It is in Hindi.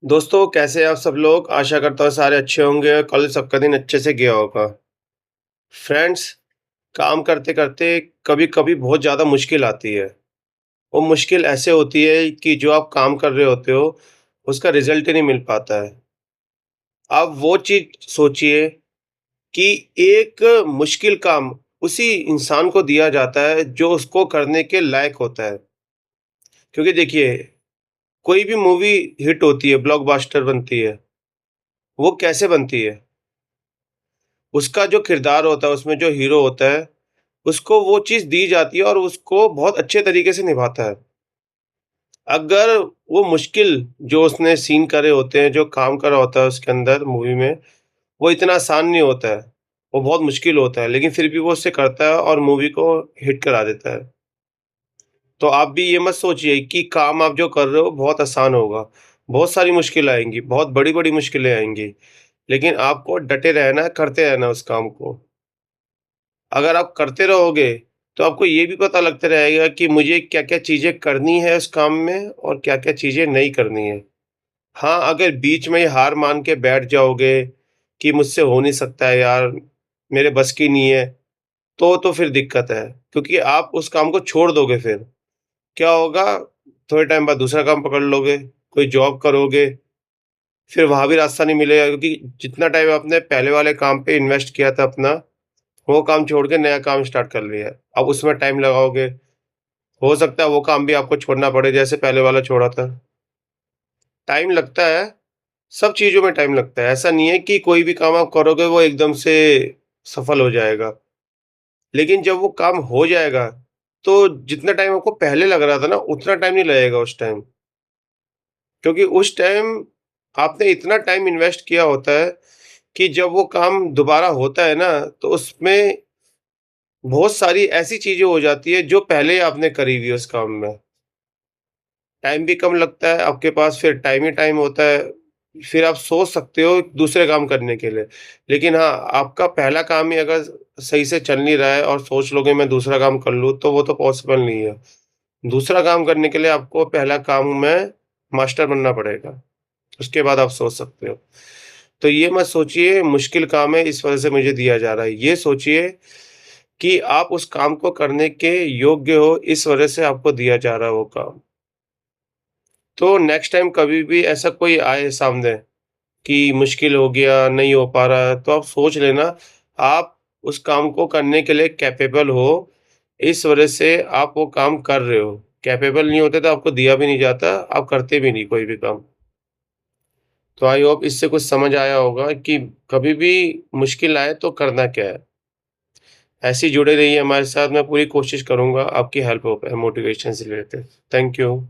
दोस्तों, कैसे हैं आप सब लोग? आशा करता हूँ सारे अच्छे होंगे और कल सबका दिन अच्छे से गया होगा। फ्रेंड्स, काम करते-करते कभी-कभी बहुत ज़्यादा मुश्किल आती है। वो मुश्किल ऐसे होती है कि जो आप काम कर रहे होते हो, उसका रिज़ल्ट ही नहीं मिल पाता है। आप वो चीज़ सोचिए कि एक मुश्किल काम उसी इंसान को दिया जाता है जो उसको करने के लायक होता है। क्योंकि देखिए, कोई भी मूवी हिट होती है, ब्लॉकबस्टर बनती है, वो कैसे बनती है? उसका जो किरदार होता है, उसमें जो हीरो होता है, उसको वो चीज़ दी जाती है और उसको बहुत अच्छे तरीके से निभाता है। अगर वो मुश्किल जो उसने सीन करे होते हैं, जो काम करा होता है उसके अंदर मूवी में, वो इतना आसान नहीं होता है, वो बहुत मुश्किल होता है, लेकिन फिर भी वो उसे करता है और मूवी को हिट करा देता है। तो आप भी ये मत सोचिए कि काम आप जो कर रहे हो बहुत आसान होगा, बहुत सारी मुश्किल आएँगी, बहुत बड़ी-बड़ी मुश्किलें आएँगी, लेकिन आपको डटे रहना है, करते रहना है उस काम को। अगर आप करते रहोगे, तो आपको ये भी पता लगता रहेगा कि मुझे क्या-क्या चीज़ें करनी है उस काम में और क्या-क्या चीज़ें नहीं करनी है। हाँ, अगर बीच में ही हार मान के बैठ जाओगे कि मुझसे हो नहीं सकता है यार, मेरे बस की नहीं है, तो फिर दिक्कत है, क्योंकि आप उस काम को छोड़ दोगे फिर। क्या होगा, थोड़े टाइम बाद दूसरा काम पकड़ लोगे, कोई जॉब करोगे, फिर वहाँ भी रास्ता नहीं मिलेगा क्योंकि जितना टाइम आपने पहले वाले काम पे इन्वेस्ट किया था अपना, वो काम छोड़ के नया काम स्टार्ट कर लिया। अब उसमें टाइम लगाओगे, हो सकता है वो काम भी आपको छोड़ना पड़े जैसे पहले वाला छोड़ा था। टाइम लगता है, सब चीज़ों में टाइम लगता है। ऐसा नहीं है कि कोई भी काम आप करोगे वो एकदम से सफल हो जाएगा। लेकिन जब वो काम हो जाएगा, तो जितना टाइम आपको पहले लग रहा था ना, उतना टाइम नहीं लगेगा उस टाइम। क्योंकि उस टाइम आपने इतना टाइम इन्वेस्ट किया होता है कि जब वो काम दोबारा होता है ना, तो उसमें बहुत सारी ऐसी चीज़ें हो जाती है जो पहले ही आपने करी हुई है उस काम में। टाइम भी कम लगता है, आपके पास फिर टाइम ही टाइम होता है, फिर आप सोच सकते हो दूसरे काम करने के लिए। लेकिन हाँ, आपका पहला काम ही अगर सही से चल नहीं रहा है और सोच लोगे मैं दूसरा काम कर लूँ, तो वो तो पॉसिबल नहीं है। दूसरा काम करने के लिए आपको पहला काम में मास्टर बनना पड़ेगा, उसके बाद आप सोच सकते हो। तो ये मत सोचिए मुश्किल काम है इस वज़ह से मुझे दिया जा रहा है, ये सोचिए कि आप उस काम को करने के योग्य हो, इस वज़ह से आपको दिया जा रहा है वो काम। तो नेक्स्ट टाइम कभी भी ऐसा कोई आए सामने कि मुश्किल हो गया, नहीं हो पा रहा है, तो आप सोच लेना, आप उस काम को करने के लिए कैपेबल हो, इस वजह से आप वो काम कर रहे हो। कैपेबल नहीं होते तो आपको दिया भी नहीं जाता, आप करते भी नहीं कोई भी काम। तो आई होप इससे कुछ समझ आया होगा कि कभी भी मुश्किल आए तो करना क्या है। ऐसे ही जुड़े रहिए हमारे साथ, मैं पूरी कोशिश करूँगा आपकी हेल्प हो पाए मोटिवेशन से रिलेटेड। Thank you.